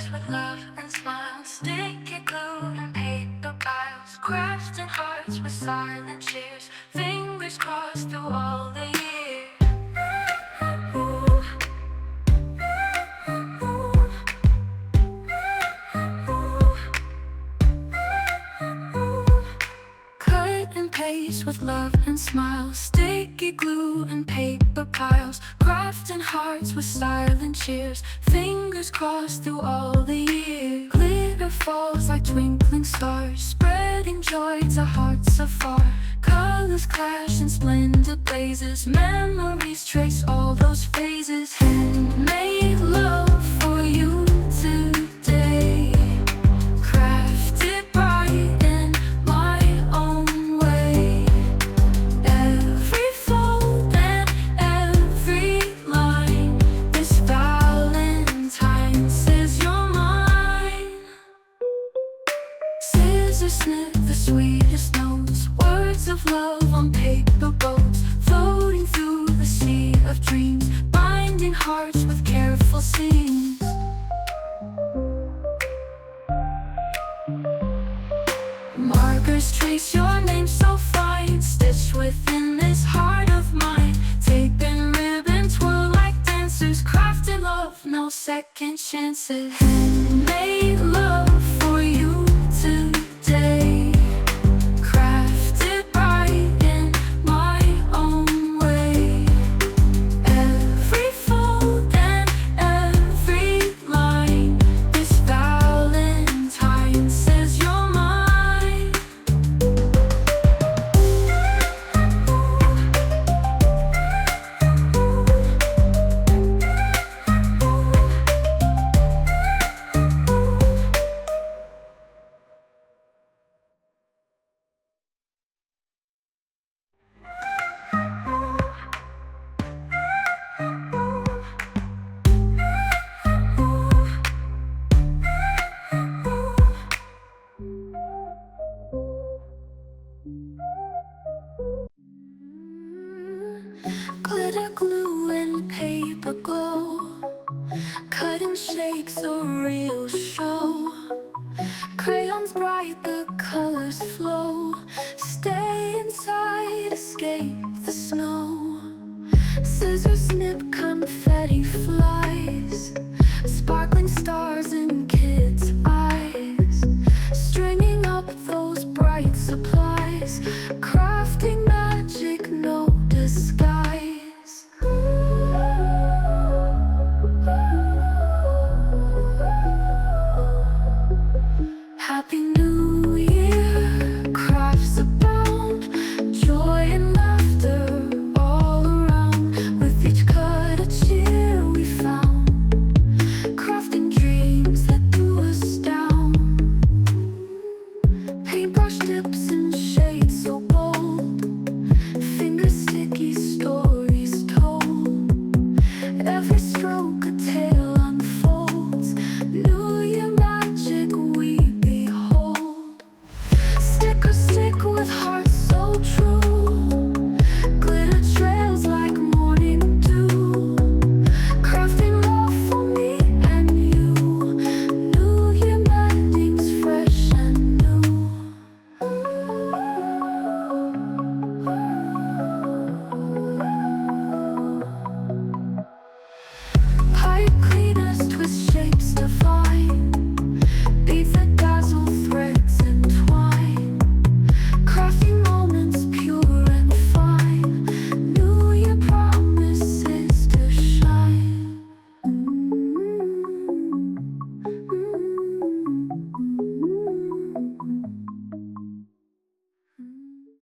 paste with love and smiles, sticky glue and paper piles, crafting hearts with silent cheers, fingers crossed through all the years. Ooh. Cut and paste with love and smiles, sticky glue and paper piles, crafting hearts with silent cheers, fingers crossed through all the years. Glitter falls like twinkling stars, spreading joy to hearts afar. Colors clash in splendid blazes, memories trace all those phases. Handmade love for you today, crafted bright in my own way. Every fold and every line, this Valentine says you're mine. Scissors snip the sweetest notes, words of love on paper boats, floating through the sea of dreams, binding hearts with careful seams. Markers trace your name so fine, stitched within this heart of mine. Tape and ribbon twirl like dancers, crafted love, no second chances. Handmade love for you today, crafted bright in my own way. Every fold and every line, this Valentine says you're mine. Glitter, glue, and paper glow, cutting shakes a real show. Crayons bright, the colors flow. Stay inside, escape the snow. Scissors snip, confetti flies, sparkling stars